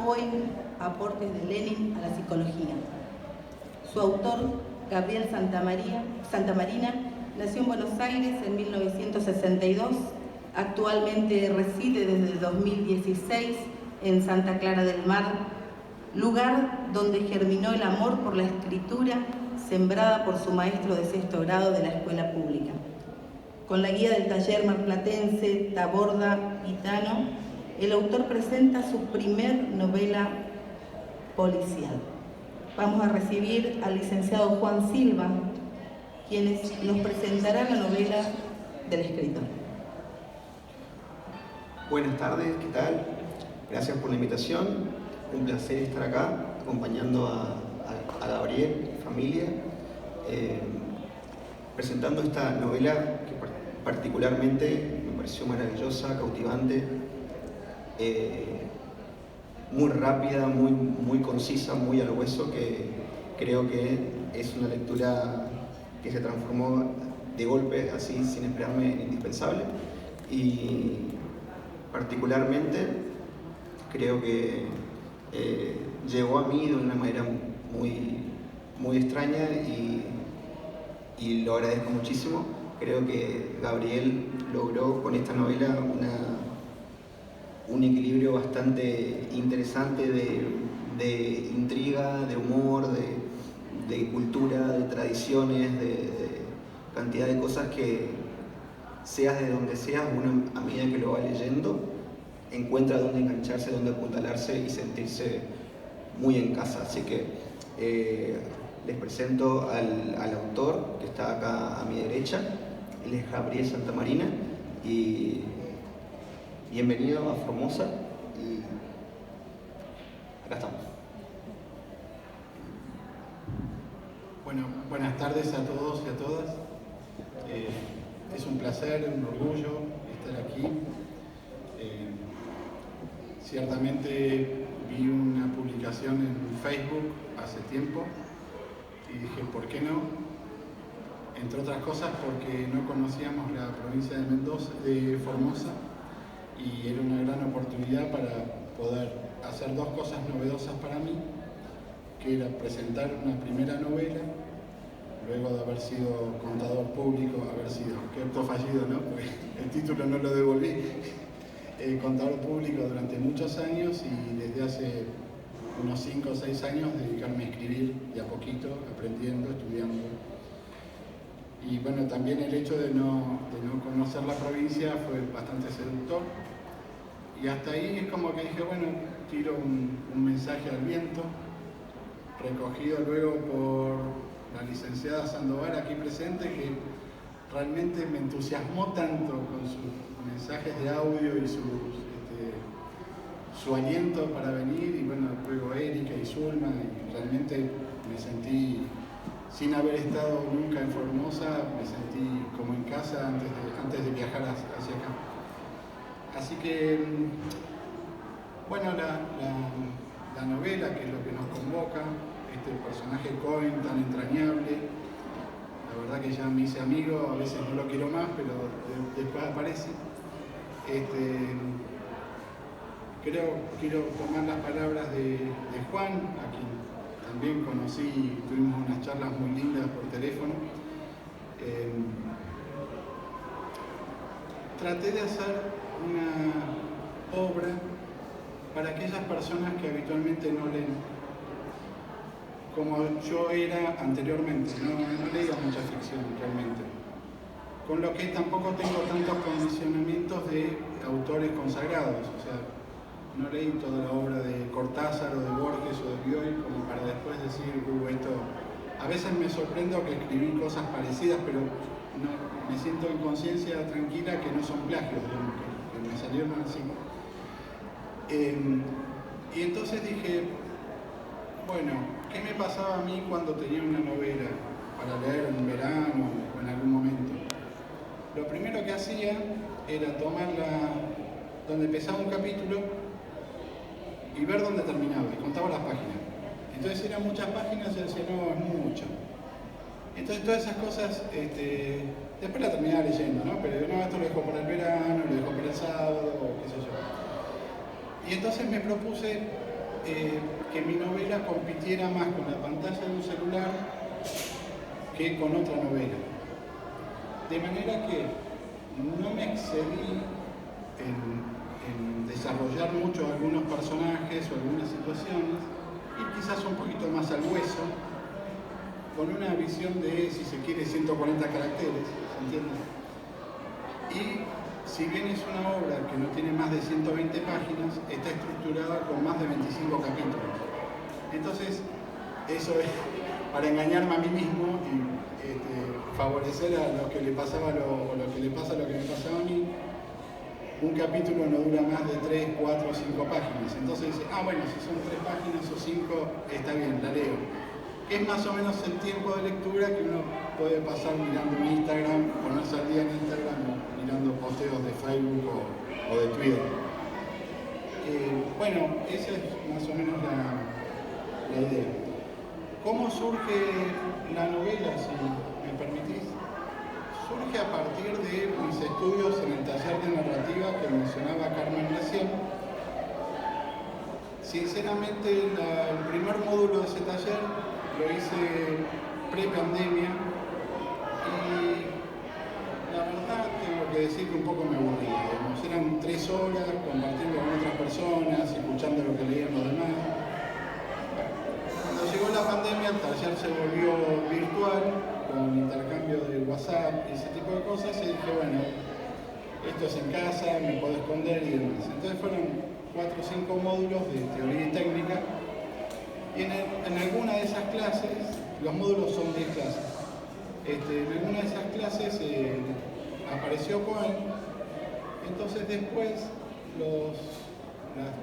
Cohen, Aportes de Lenin a la psicología. Su autor, Gabriel Santamarina, nació en Buenos Aires en 1962, actualmente reside desde 2016 en Santa Clara del Mar, lugar donde germinó el amor por la escritura sembrada por su maestro de sexto grado de la escuela pública. Con la guía del taller marplatense Taborda Gitano, el autor presenta su primer novela policial. Vamos a recibir al licenciado Juan Silva, quienes nos presentará la novela del escritor. Buenas tardes, ¿qué tal? Gracias por la invitación. Un placer estar acá acompañando a Gabriel y familia, presentando esta novela que particularmente me pareció maravillosa, cautivante, muy rápida, muy concisa, muy al hueso, que creo que es una lectura que se transformó de golpe, así sin esperarme, en indispensable. Y particularmente creo que llegó a mí de una manera muy extraña y lo agradezco muchísimo. Creo que Gabriel logró con esta novela un equilibrio bastante interesante de intriga, de humor, de cultura, de tradiciones, de cantidad de cosas que, seas de donde seas, uno a medida que lo va leyendo encuentra dónde engancharse, dónde apuntalarse y sentirse muy en casa. Así que les presento al autor, que está acá a mi derecha. Él es Gabriel Santamarina y bienvenido a Formosa, y acá estamos. Bueno, buenas tardes a todos y a todas. Es un placer, un orgullo estar aquí. Ciertamente vi una publicación en Facebook hace tiempo y dije, ¿por qué no? Entre otras cosas porque no conocíamos la provincia de Mendoza, de Formosa, y era una gran oportunidad para poder hacer dos cosas novedosas para mí, que era presentar una primera novela, luego de haber sido contador público, qué acto fallido, ¿no? Porque el título no lo devolví, contador público durante muchos años, y desde hace unos 5 o 6 años dedicarme a escribir de a poquito, aprendiendo, estudiando. Y bueno, también el hecho de no conocer la provincia fue bastante seductor. Y hasta ahí es como que dije, bueno, tiro un mensaje al viento, recogido luego por la licenciada Sandoval aquí presente, que realmente me entusiasmó tanto con sus mensajes de audio y su aliento para venir, y bueno, luego Erika y Zulma, y realmente me sentí, sin haber estado nunca en Formosa, me sentí como en casa antes de viajar hacia acá. Así que, bueno, la novela, que es lo que nos convoca, este personaje Cohen tan entrañable, la verdad que ya me hice amigo, a veces no lo quiero más, pero después aparece. Quiero tomar las palabras de Juan, a quien también conocí, tuvimos unas charlas muy lindas por teléfono. Traté de hacer una obra para aquellas personas que habitualmente no leen, como yo era anteriormente, no leía mucha ficción realmente, con lo que tampoco tengo tantos condicionamientos de autores consagrados, o sea, no leí toda la obra de Cortázar o de Borges o de Bioy como para después decir, esto... A veces me sorprendo que escribí cosas parecidas, pero no, me siento en conciencia tranquila que no son plagios, digamos, que me salieron así. Y entonces dije, bueno, ¿qué me pasaba a mí cuando tenía una novela para leer en verano o en algún momento? Lo primero que hacía era tomarla donde empezaba un capítulo y ver dónde terminaba, y contaba las páginas. Entonces eran muchas páginas, yo decía, no, es mucho. Entonces todas esas cosas, después la terminaba leyendo, ¿no? Pero no, esto lo dejo para el verano, lo dejo para el sábado, o qué sé yo. Y entonces me propuse que mi novela compitiera más con la pantalla de un celular que con otra novela. De manera que no me excedí en desarrollar mucho algunos personajes o algunas situaciones, y quizás un poquito más al hueso, con una visión de, si se quiere, 140 caracteres, ¿se entiende? Y si bien es una obra que no tiene más de 120 páginas, está estructurada con más de 25 capítulos. Entonces, eso es para engañarme a mí mismo y favorecer a lo que le pasaba lo que le pasa a lo que me pasaba a mí. Un capítulo no dura más de 3, 4, 5 páginas. Entonces dice, bueno, si son 3 páginas o 5, está bien, la leo. Es más o menos el tiempo de lectura que uno puede pasar mirando Instagram, ponerse al día en Instagram, mirando posteos de Facebook o de Twitter. Bueno, esa es más o menos la idea. ¿Cómo surge la novela, si me permitís? Surge a partir de mis estudios en el taller de narrativa que mencionaba Carmen recién. Sinceramente, el primer módulo de ese taller lo hice pre-pandemia y la verdad tengo que decir que un poco me aburrí. Eran 3 horas compartiendo con otras personas, escuchando lo que leían los demás. Cuando llegó la pandemia, el taller se volvió virtual, con intercambio de WhatsApp y ese tipo de cosas, y dije, bueno, esto es en casa, me puedo esconder y demás. Entonces fueron 4 o 5 módulos de teoría y técnica, y en alguna de esas clases, los módulos son 10 clases, en alguna de esas clases apareció Cohen. Entonces después las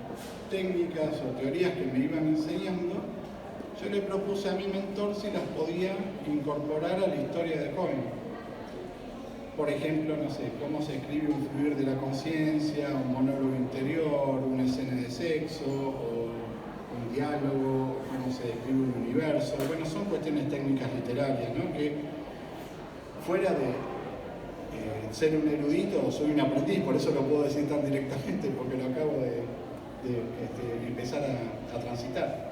técnicas o teorías que me iban enseñando, yo le propuse a mi mentor si las podía incorporar a la historia de Cohen. Por ejemplo, no sé, cómo se escribe un fluir de la conciencia, un monólogo interior, una escena de sexo, o un diálogo, cómo se describe un universo. Bueno, son cuestiones técnicas literarias, ¿no? Que fuera de ser un erudito, soy un aprendiz, por eso lo puedo decir tan directamente, porque lo acabo de empezar a transitar.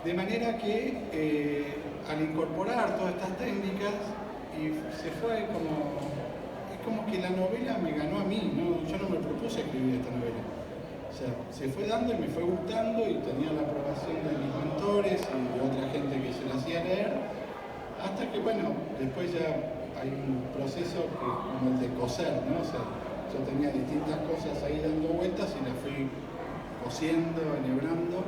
De manera que al incorporar todas estas técnicas, se fue es como que la novela me ganó a mí, ¿no? Yo no me propuse escribir esta novela. O sea, se fue dando y me fue gustando y tenía la aprobación de mis mentores y de otra gente que se la hacía leer, hasta que, bueno, después ya hay un proceso que es como el de coser, ¿no? O sea, yo tenía distintas cosas ahí dando vueltas y las fui cosiendo, enhebrando,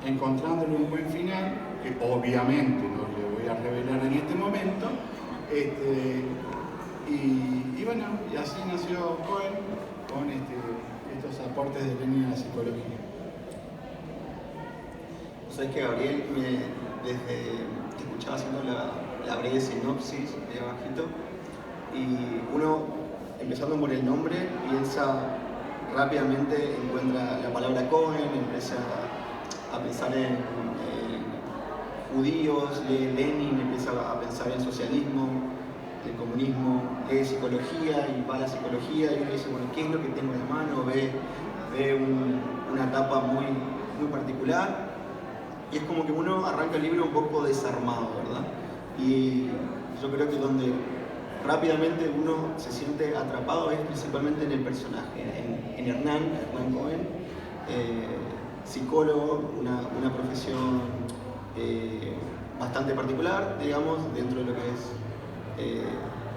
encontrándole un buen final, que obviamente no le voy a revelar en este momento, y bueno, y así nació Cohen con estos aportes de Lenin a la psicología. Sabes que Gabriel, desde que escuchaba haciendo la breve sinopsis de abajito, y uno, empezando por el nombre, piensa rápidamente, encuentra la palabra Cohen, empieza a pensar en judíos, lee Lenin, empieza a pensar en socialismo, el comunismo, lee psicología y va a la psicología y uno dice, bueno, ¿qué es lo que tengo en la mano? Ve una etapa muy, muy particular y es como que uno arranca el libro un poco desarmado, ¿verdad? Y yo creo que donde rápidamente uno se siente atrapado es principalmente en el personaje, en Hernán Cohen, psicólogo, una profesión bastante particular, digamos, dentro de lo que es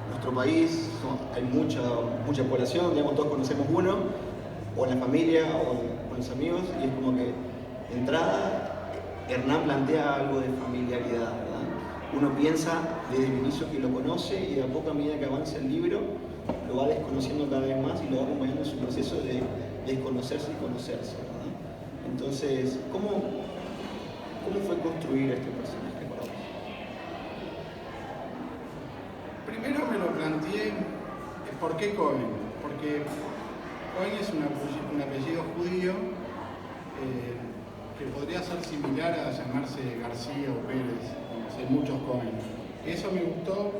nuestro país. Hay mucha población, digamos, todos conocemos uno, o en la familia, o con los amigos, y es como que de entrada Hernán plantea algo de familiaridad, ¿verdad? Uno piensa desde el inicio que lo conoce y de a poco, a medida que avanza el libro, lo va desconociendo cada vez más y lo va acompañando en su proceso de desconocerse y conocerse, ¿verdad? Entonces, ¿cómo fue construir este personaje para vos? Primero me lo planteé, ¿por qué Cohen? Porque Cohen es un apellido judío que podría ser similar a llamarse García o Pérez, hay muchos Cohen. Eso me gustó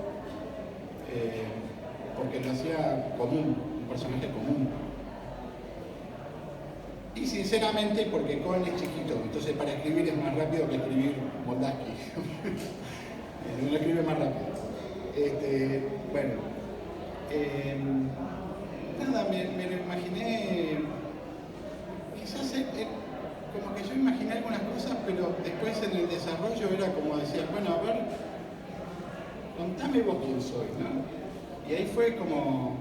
porque lo hacía común, un personaje común. Y sinceramente porque Cohen es chiquito, entonces para escribir es más rápido que escribir Moldaski. Lo escribe más rápido. Bueno, nada, me lo imaginé, quizás como que yo imaginé algunas cosas, pero después en el desarrollo era como decía, bueno, a ver, contame vos quién soy, ¿no? Y ahí fue como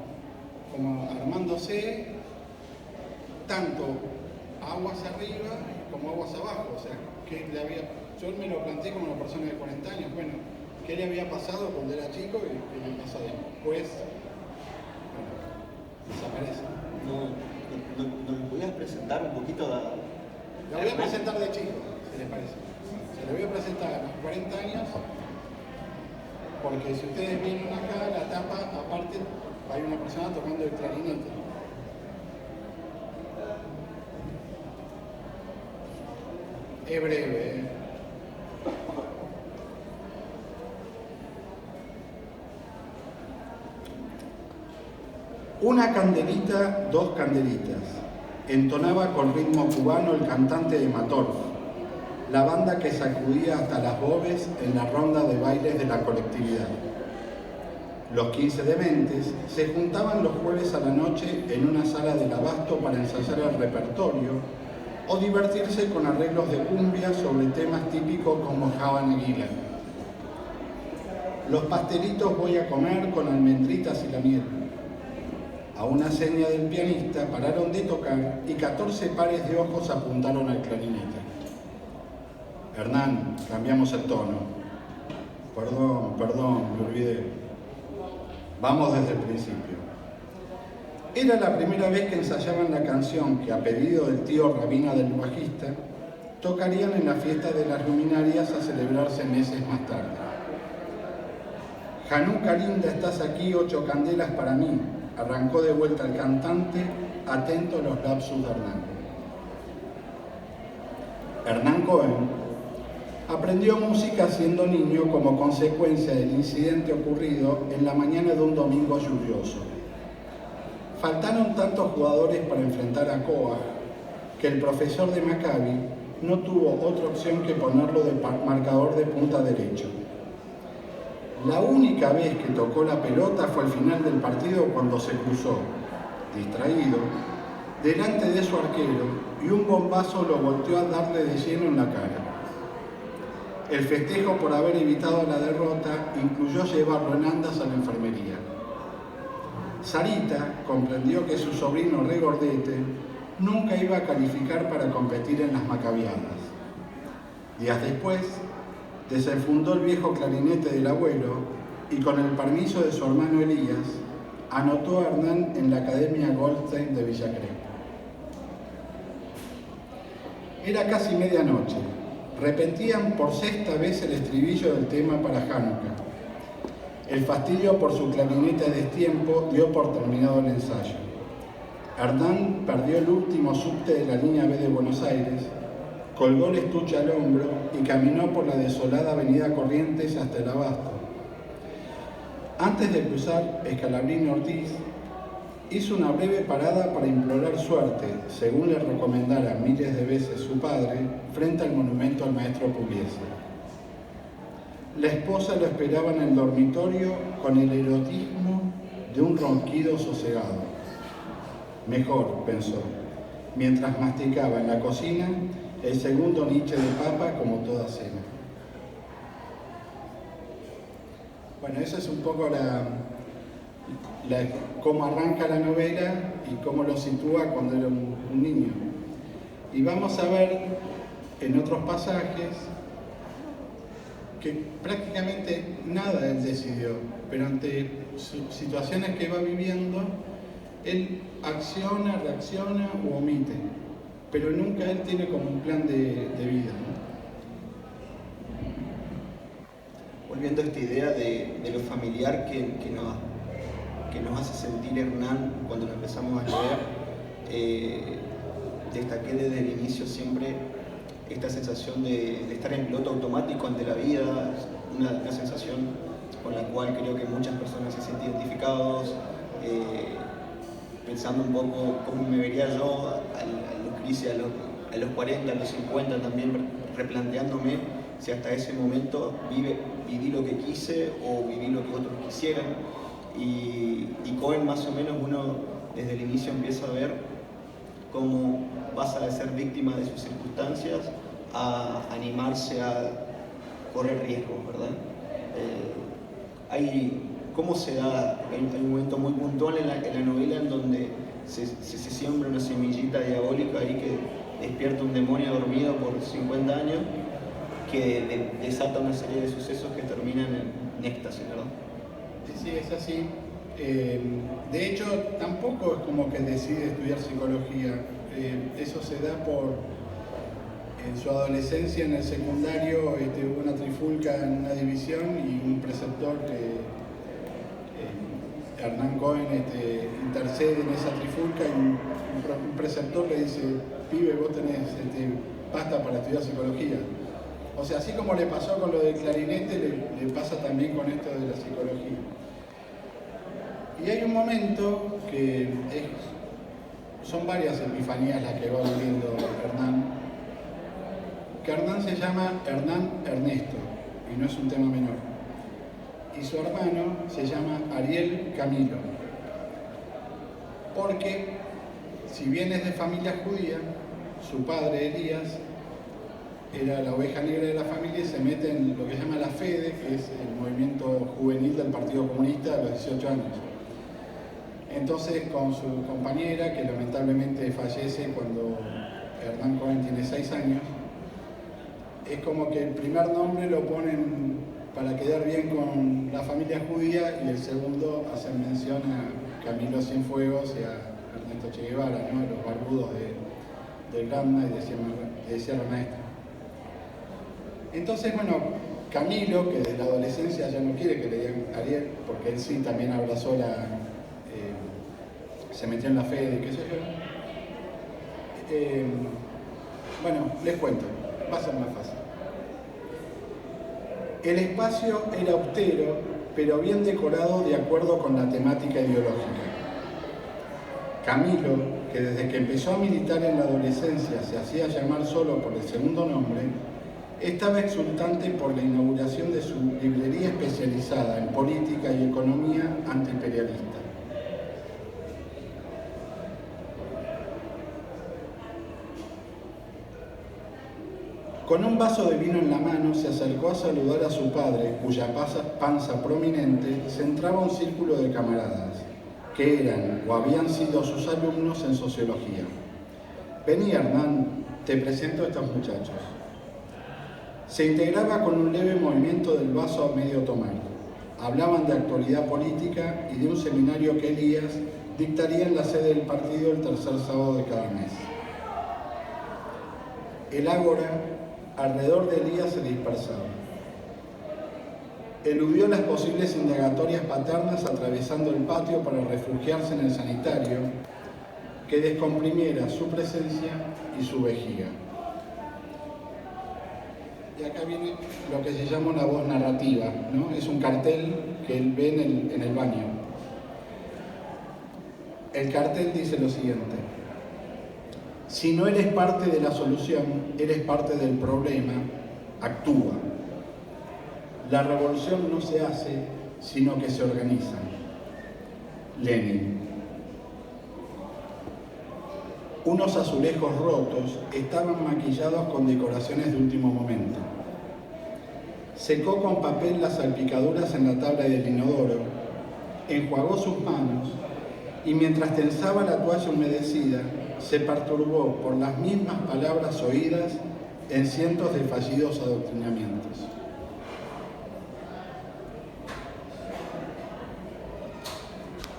armándose tanto aguas arriba como aguas abajo, o sea, yo me lo planteé como una persona de 40 años, bueno, ¿qué le había pasado cuando era chico y qué le pasó después? Bueno, desaparece. ¿No me podías presentar un poquito? La voy a presentar de chico, si les parece. Se la voy a presentar a los 40 años, porque si ustedes vienen acá, la tapa, aparte, hay una persona tocando el clarinete. Es breve, ¿eh? Una candelita, dos candelitas. Entonaba con ritmo cubano el cantante de Matorf, la banda que sacudía hasta las bobes en la ronda de bailes de la colectividad. Los 15 dementes se juntaban los jueves a la noche en una sala del Abasto para ensayar el repertorio o divertirse con arreglos de cumbia sobre temas típicos como Habana Aguila. Los pastelitos voy a comer con almendritas y la miel. A una seña del pianista pararon de tocar y 14 pares de ojos apuntaron al clarinete. Hernán, cambiamos el tono. Perdón, me olvidé. Vamos desde el principio. Era la primera vez que ensayaban la canción que, a pedido del tío Rabina del bajista, tocarían en la fiesta de las luminarias a celebrarse meses más tarde. Januca linda, estás aquí, 8 candelas para mí, arrancó de vuelta el cantante, atento a los lapsus de Hernán. Hernán Cohen aprendió música siendo niño como consecuencia del incidente ocurrido en la mañana de un domingo lluvioso. Faltaron tantos jugadores para enfrentar a Coach que el profesor de Maccabi no tuvo otra opción que ponerlo de marcador de punta derecho. La única vez que tocó la pelota fue al final del partido cuando se cruzó, distraído, delante de su arquero y un bombazo lo volteó a darle de lleno en la cara. El festejo por haber evitado la derrota incluyó llevarlo en andas a la enfermería. Sarita comprendió que su sobrino regordete nunca iba a calificar para competir en las macabianas. Días después, desenfundó el viejo clarinete del abuelo y, con el permiso de su hermano Elías, anotó a Hernán en la Academia Goldstein de Villa Crespo. Era casi medianoche. Repetían por 6ª vez el estribillo del tema para Hanukkah. El fastidio por su clarinete a destiempo dio por terminado el ensayo. Hernán perdió el último subte de la línea B de Buenos Aires, colgó el estuche al hombro y caminó por la desolada avenida Corrientes hasta el Abasto. Antes de cruzar Escalabrini Ortiz, hizo una breve parada para implorar suerte, según le recomendara miles de veces su padre, frente al monumento al maestro Pugliese. La esposa lo esperaba en el dormitorio con el erotismo de un ronquido sosegado. Mejor, pensó, mientras masticaba en la cocina el segundo niche de papa como toda cena. Bueno, esa es un poco cómo arranca la novela y cómo lo sitúa cuando era un niño. Y vamos a ver en otros pasajes que prácticamente nada él decidió, pero ante situaciones que va viviendo, él acciona, reacciona u omite, pero nunca él tiene como un plan de vida, ¿no? Volviendo a esta idea de lo familiar que nos hace sentir Hernán cuando lo empezamos a leer, destaqué desde el inicio siempre esta sensación de estar en piloto automático ante la vida, una sensación con la cual creo que muchas personas se sienten identificados, pensando un poco cómo me vería yo al dice a los 40, a los 50 también replanteándome si hasta ese momento viví lo que quise o viví lo que otros quisieran. Y Cohen más o menos uno desde el inicio empieza a ver cómo pasa de ser víctima de sus circunstancias a animarse a correr riesgos, ¿verdad? ¿Cómo se da? Hay un momento muy puntual en la novela en donde se siembra una semillita diabólica ahí que despierta un demonio dormido por 50 años que desata una serie de sucesos que terminan en éxtasis, ¿verdad? Sí, es así. De hecho, tampoco es como que decide estudiar psicología. Eso se da en su adolescencia, en el secundario, hubo una trifulca en una división y un preceptor Hernán Cohen intercede en esa trifulca y un preceptor le dice: pibe, vos tenés pasta para estudiar psicología. O sea, así como le pasó con lo del clarinete, le pasa también con esto de la psicología. Y hay un momento que son varias epifanías las que va viviendo Hernán, que Hernán se llama Hernán Ernesto, y no es un tema menor. Y su hermano se llama Ariel Camilo, porque si bien es de familia judía, su padre Elías era la oveja negra de la familia y se mete en lo que se llama la FEDE, que es el movimiento juvenil del Partido Comunista a los 18 años. Entonces, con su compañera, que lamentablemente fallece cuando Hernán Cohen tiene 6 años, es como que el primer nombre lo ponen para quedar bien con la familia judía y el segundo hacen mención a Camilo Cienfuegos y a Ernesto Che Guevara, ¿no? Los barbudos del Gramna y de Sierra Maestra. Entonces, bueno, Camilo, que desde la adolescencia ya no quiere que le digan Ariel, porque él sí también abrazó se metió en la fe, qué sé yo. Bueno, les cuento, va a ser más fácil. El espacio era austero, pero bien decorado de acuerdo con la temática ideológica. Camilo, que desde que empezó a militar en la adolescencia se hacía llamar solo por el segundo nombre, estaba exultante por la inauguración de su librería especializada en política y economía antiimperialista. Con un vaso de vino en la mano se acercó a saludar a su padre, cuya panza prominente centraba un círculo de camaradas, que eran o habían sido sus alumnos en sociología. Vení, Hernán, te presento a estos muchachos. Se integraba con un leve movimiento del vaso a medio tomar. Hablaban de actualidad política y de un seminario que Elías dictaría en la sede del partido el tercer sábado de cada mes. El ágora alrededor de Elías se dispersaba. Eludió las posibles indagatorias paternas atravesando el patio para refugiarse en el sanitario que descomprimiera su presencia y su vejiga. Y acá viene lo que se llama una voz narrativa, ¿no? Es un cartel que él ve en el baño. El cartel dice lo siguiente: si no eres parte de la solución, eres parte del problema, actúa. La revolución no se hace, sino que se organiza. Lenin. Unos azulejos rotos estaban maquillados con decoraciones de último momento. Secó con papel las salpicaduras en la tabla del inodoro, enjuagó sus manos y mientras tensaba la toalla humedecida, se perturbó por las mismas palabras oídas en cientos de fallidos adoctrinamientos.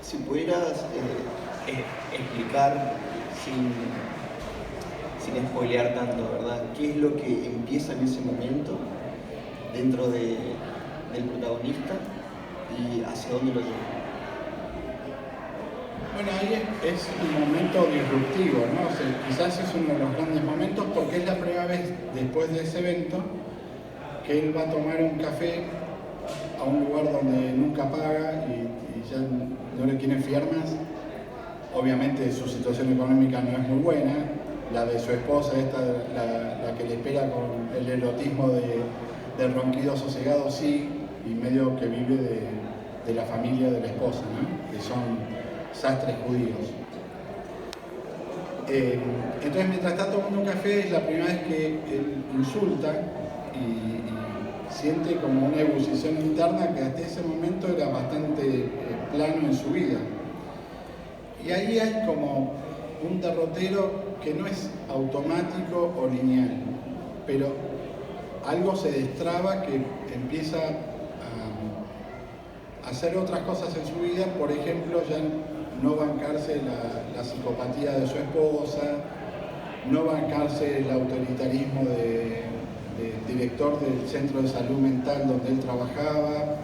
Si pudieras explicar sin spoilear tanto, ¿verdad? ¿Qué es lo que empieza en ese momento dentro del protagonista y hacia dónde lo lleva? Bueno, ahí es un momento disruptivo, ¿no? O sea, quizás es uno de los grandes momentos porque es la primera vez después de ese evento que él va a tomar un café a un lugar donde nunca paga y ya no le quieren fiar más. Obviamente su situación económica no es muy buena, la de su esposa, esta, la que le espera con el erotismo del ronquido sosegado, sí, y medio que vive de la familia de la esposa, ¿no? Que son sastres judíos. Entonces, mientras está tomando un café, es la primera vez que él insulta y siente como una ebullición interna que hasta ese momento era bastante plano en su vida. Y ahí hay como un derrotero que no es automático o lineal, pero algo se destraba que empieza a hacer otras cosas en su vida, por ejemplo, ya no bancarse la psicopatía de su esposa, no bancarse el autoritarismo del director del centro de salud mental donde él trabajaba,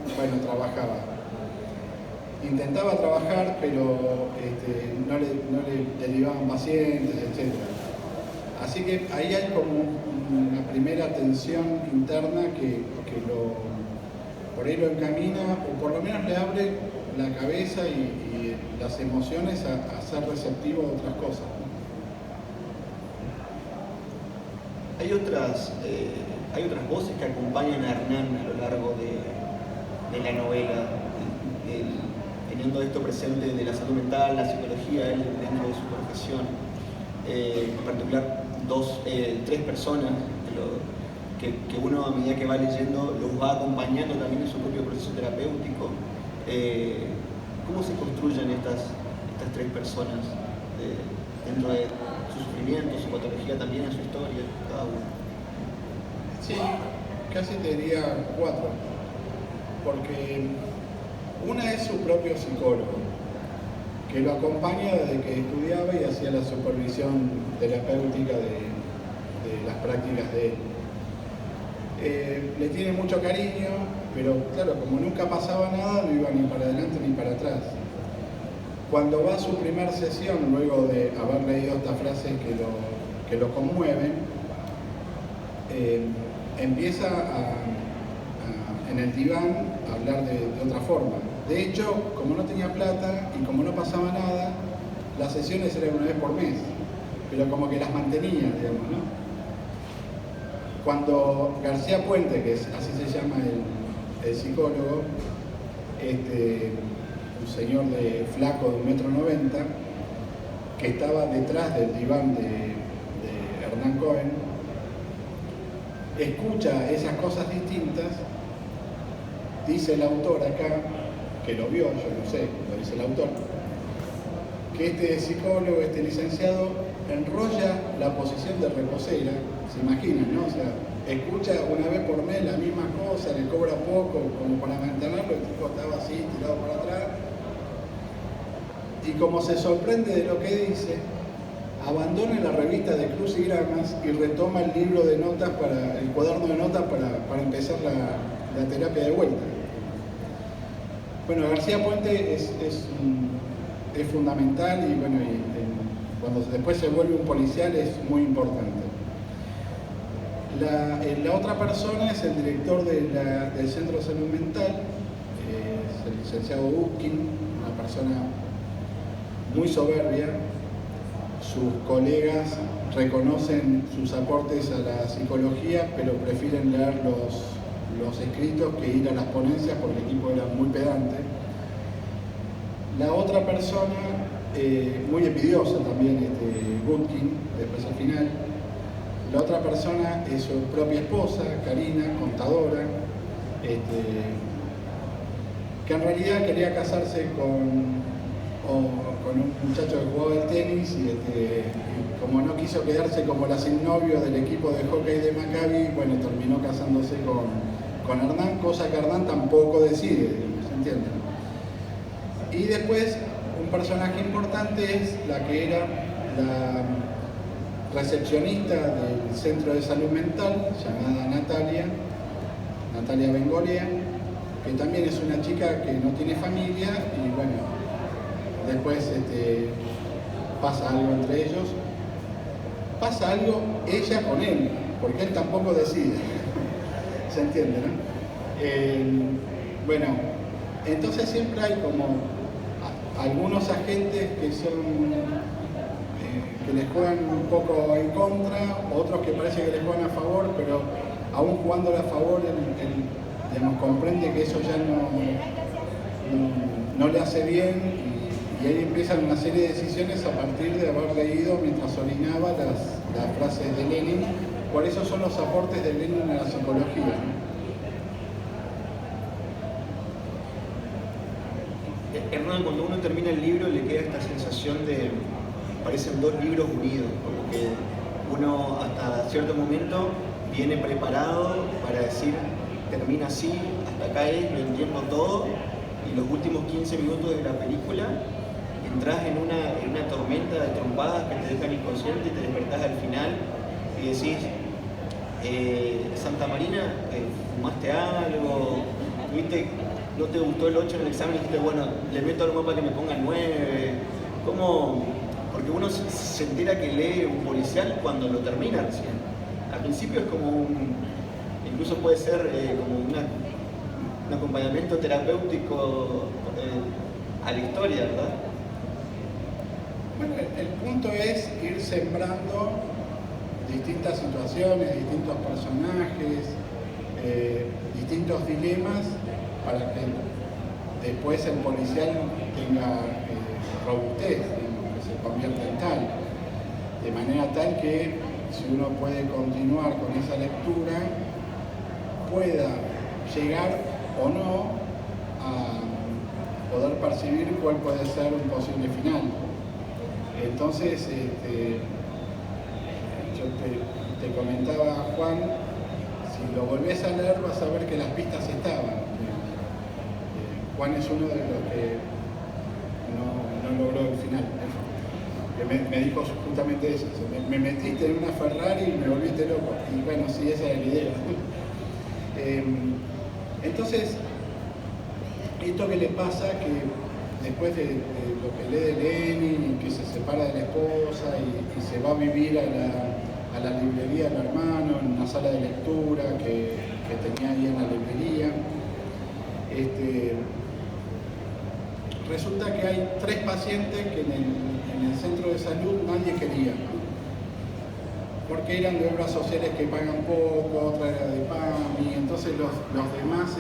intentaba trabajar, pero no le derivaban pacientes, etc. Así que ahí hay como una primera tensión interna que por ahí lo encamina, o por lo menos le abre la cabeza y las emociones a ser receptivo a otras cosas. Hay otras voces que acompañan a Hernán a lo largo de la novela, teniendo esto presente de la salud mental, la psicología, él dentro de su profesión, en particular tres personas que uno a medida que va leyendo los va acompañando también en su propio proceso terapéutico. ¿Cómo se construyen estas tres personas dentro de su sufrimiento, su patología, también en su historia, cada uno? Sí, casi te diría 4, porque una es su propio psicólogo, que lo acompaña desde que estudiaba y hacía la supervisión terapéutica de las prácticas de él. Le tiene mucho cariño, pero claro, como nunca pasaba nada, no iba ni para adelante ni para atrás. Cuando va a su primera sesión, luego de haber leído estas frases que lo conmueven, empieza en el diván a hablar de otra forma. De hecho, como no tenía plata y como no pasaba nada, las sesiones eran una vez por mes, pero como que las mantenía, digamos, ¿no? Cuando García Puente, que así se llama el psicólogo, un señor flaco de 1,90 m, que estaba detrás del diván de Hernán Cohen, escucha esas cosas distintas, dice el autor acá, que lo vio, yo no sé, lo dice el autor, que este psicólogo, este licenciado, enrolla la posición de reposera, se imaginan, ¿no? O sea, escucha una vez por mes la misma cosa, le cobra poco, como para mantenerlo, el tipo estaba así, tirado para atrás, y como se sorprende de lo que dice, abandona la revista de crucigramas y retoma el libro de notas, el cuaderno de notas para empezar la terapia de vuelta. Bueno, García Puente es fundamental y bueno, cuando después se vuelve un policial es muy importante. La otra persona es el director del Centro de Salud Mental, es el licenciado Gutkin, una persona muy soberbia. Sus colegas reconocen sus aportes a la psicología, pero prefieren leer los escritos que ir a las ponencias porque el tipo era muy pedante. La otra persona, muy envidiosa también, Gutkin, después al final. La otra persona es su propia esposa, Karina, contadora, que en realidad quería casarse con un muchacho que jugaba al tenis y como no quiso quedarse como la sin novio del equipo de hockey de Maccabi, bueno, terminó casándose con Hernán, cosa que Hernán tampoco decide, ¿se entiende? Y después, un personaje importante es la que era la recepcionista del Centro de Salud Mental, llamada Natalia Bengolea, que también es una chica que no tiene familia y bueno, después pasa algo entre ellos. Pasa algo ella con él, porque él tampoco decide. ¿Se entiende, no? Bueno, entonces siempre hay como algunos agentes que son que les juegan un poco en contra, otros que parece que les juegan a favor, pero aún jugándole a favor, él digamos, comprende que eso ya no le hace bien, y ahí empiezan una serie de decisiones a partir de haber leído mientras orinaba las frases de Lenin. Por eso son los aportes de Lenin a la psicología, ¿no? Hernán, cuando uno termina el libro le queda esta sensación de, parecen dos libros unidos, como que uno hasta cierto momento viene preparado para decir, termina así, hasta acá es, lo entiendo todo, y los últimos 15 minutos de la película entras en una tormenta de trompadas que te dejan inconsciente y te despertás al final y decís, Santa Marina, ¿fumaste algo? ¿Tuviste, no te gustó el 8 en el examen y dijiste, bueno, le meto algo para que me ponga el 9? ¿Cómo? Porque uno se entera que lee un policial cuando lo termina recién. Al principio es como incluso puede ser como un acompañamiento terapéutico a la historia, ¿verdad? Bueno, el punto es ir sembrando distintas situaciones, distintos personajes, distintos dilemas, para que después el policial tenga robustez, que se convierta en tal. De manera tal que si uno puede continuar con esa lectura, pueda llegar o no a poder percibir cuál puede ser un posible final. Entonces, yo te comentaba, Juan, si lo volvés a leer vas a ver que las pistas estaban. Juan es uno de los que no logró el final. Que me dijo justamente eso, me metiste en una Ferrari y me volviste loco. Y bueno, sí, esa era la idea. Entonces, esto que le pasa, que después de lo que lee de Lenin, y que se separa de la esposa y se va a vivir a la librería del hermano, en una sala de lectura que tenía ahí en la librería, resulta que hay 3 pacientes que en el centro de salud nadie quería, porque eran de obras sociales que pagan poco, otra era de PAMI, entonces los demás,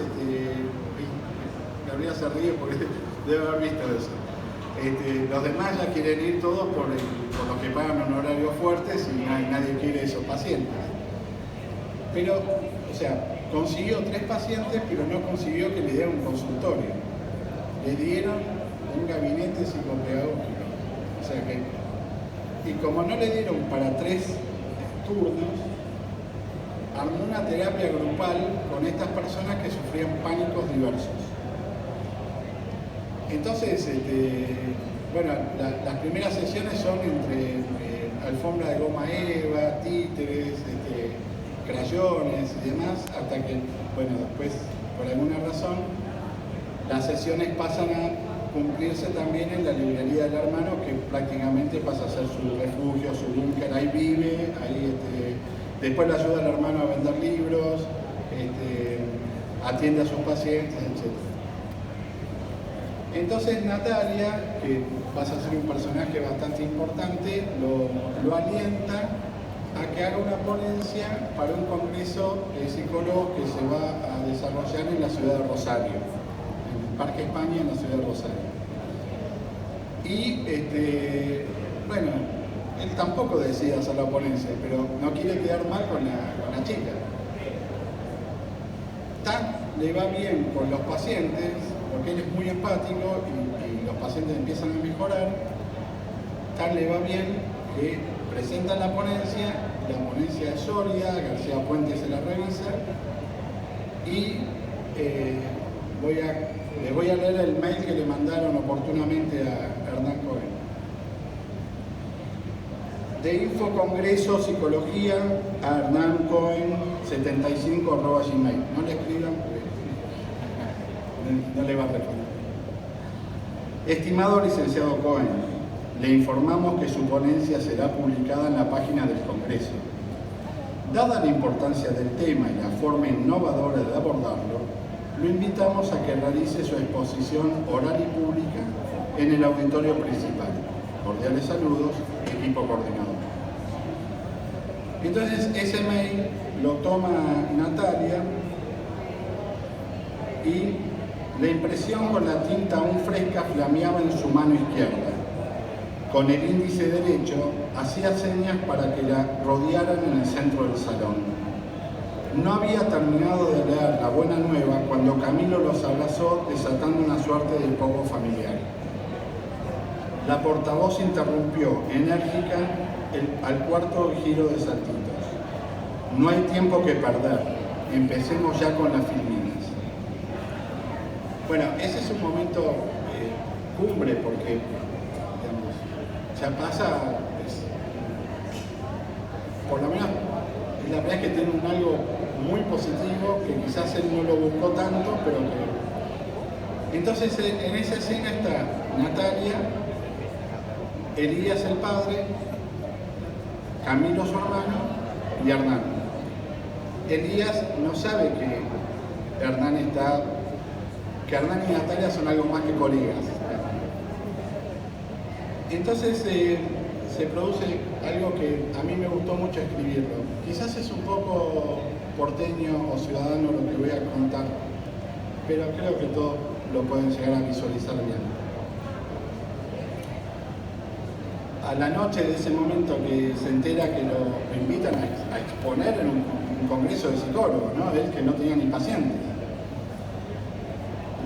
Gabriela se ríe porque debe haber visto eso. Los demás ya quieren ir todos por los que pagan honorarios fuertes y nadie quiere esos pacientes. Pero, o sea, consiguió 3 pacientes, pero no consiguió que le dieran un consultorio. Le dieron un gabinete psicopedagógico. O sea que, y como no le dieron para 3 turnos, armó una terapia grupal con estas personas que sufrían pánicos diversos. Entonces, bueno, las primeras sesiones son entre alfombra de goma eva, títeres, crayones y demás, hasta que, bueno, después, por alguna razón, las sesiones pasan a cumplirse también en la librería del hermano, que prácticamente pasa a ser su refugio, su búnker, ahí vive, ahí después le ayuda al hermano a vender libros, atiende a sus pacientes, etc. Entonces Natalia, que pasa a ser un personaje bastante importante, lo alienta a que haga una ponencia para un congreso de psicólogos que se va a desarrollar en la ciudad de Rosario, en el Parque España, en la ciudad de Rosario. Y bueno, él tampoco decide hacer la ponencia, pero no quiere quedar mal con la chica. Tan le va bien con los pacientes, porque él es muy empático y los pacientes empiezan a mejorar, tan le va bien que presentan la ponencia es sólida, García Puente se la revisa y le voy a leer el mail que le mandaron oportunamente a Hernán Cohen. De Info Congreso Psicología a Hernán Cohen 75@gmail. No le escriban porque no le va a responder. Estimado licenciado Cohen, le informamos que su ponencia será publicada en la página del Congreso. Dada la importancia del tema y la forma innovadora de abordarlo, lo invitamos a que realice su exposición oral y pública en el auditorio principal. Cordiales saludos, equipo coordinador. Entonces ese mail lo toma Natalia y la impresión con la tinta aún fresca flameaba en su mano izquierda. Con el índice derecho hacía señas para que la rodearan en el centro del salón. No había terminado de leer la buena nueva cuando Camilo los abrazó, desatando una suerte de poco familiar. La portavoz interrumpió, enérgica, al cuarto giro de saltitos. No hay tiempo que perder. Empecemos ya con las filminas. Bueno, ese es un momento cumbre porque, digamos, ya pasa, por lo menos, la verdad es que tiene un algo muy positivo que quizás él no lo buscó tanto, pero que... Entonces, en esa escena está Natalia, Elías el padre, Camilo su hermano y Hernán. Elías no sabe que Hernán y Natalia son algo más que colegas. Entonces se produce algo que a mí me gustó mucho escribirlo. Quizás es un poco porteño o ciudadano lo que voy a contar, pero creo que todos lo pueden llegar a visualizar bien. A la noche de ese momento que se entera que lo invitan a exponer en un congreso de psicólogos, ¿no? Él que no tenía ni pacientes.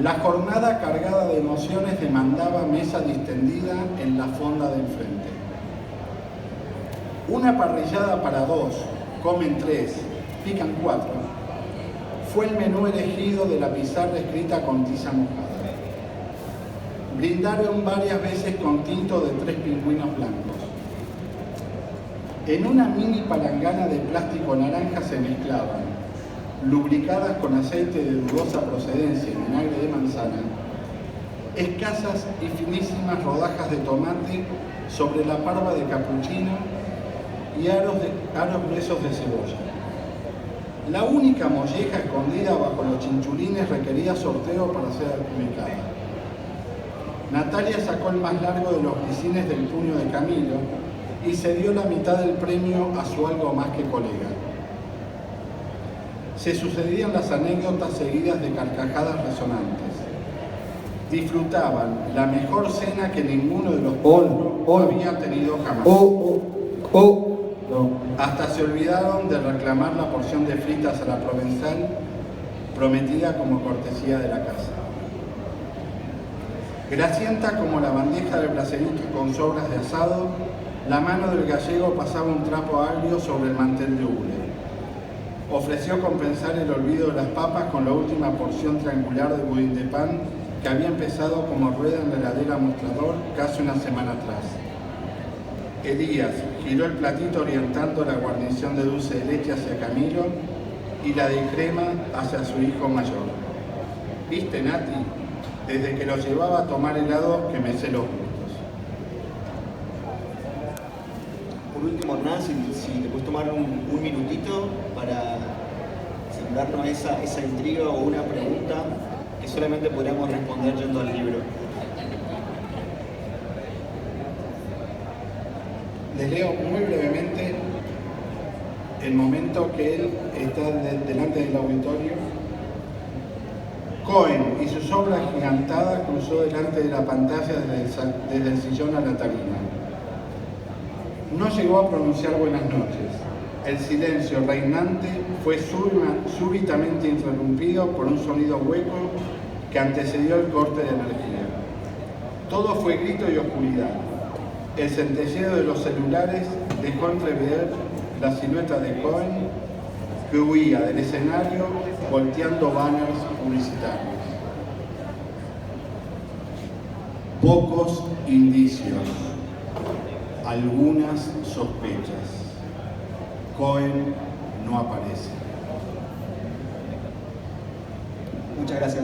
La jornada cargada de emociones demandaba mesa distendida en la fonda del frente. Una parrillada para 2, comen 3, pican 4, fue el menú elegido de la pizarra escrita con tiza mojada. Brindaron varias veces con tinto de 3 pingüinos blancos. En una mini palangana de plástico naranja se mezclaban, lubricadas con aceite de dudosa procedencia y vinagre de manzana, escasas y finísimas rodajas de tomate sobre la parva de capuchino y aros gruesos de cebolla. La única molleja escondida bajo los chinchulines requería sorteo para ser adjudicada. Natalia sacó el más largo de los grisines del puño de Camilo y se dio la mitad del premio a su algo más que colega. Se sucedían las anécdotas seguidas de carcajadas resonantes. Disfrutaban la mejor cena que ninguno de los cuatro había tenido jamás. Hasta se olvidaron de reclamar la porción de fritas a la provenzal prometida como cortesía de la casa. Grasienta como la bandeja del bracerito con sobras de asado, la mano del gallego pasaba un trapo agrio sobre el mantel de hule. Ofreció compensar el olvido de las papas con la última porción triangular de budín de pan que había empezado como rueda en la heladera mostrador casi una semana atrás. Elías giró el platito orientando la guarnición de dulce de leche hacia Camilo y la de crema hacia su hijo mayor. ¿Viste, Nati? Desde que lo llevaba a tomar helado que me sé los gustos. Por último, Hernán, si te puedes tomar un minutito para sembrarnos esa intriga o una pregunta que solamente podríamos responder yendo al libro. Les leo muy brevemente el momento que él está delante del auditorio. Cohen y su sobra agigantada cruzó delante de la pantalla desde el sillón a la tarima. No llegó a pronunciar buenas noches. El silencio reinante fue súbitamente interrumpido por un sonido hueco que antecedió el corte de energía. Todo fue grito y oscuridad. El centelleo de los celulares dejó entrever la silueta de Cohen, que huía del escenario volteando banners publicitarios. Pocos indicios, algunas sospechas. Cohen no aparece. Muchas gracias.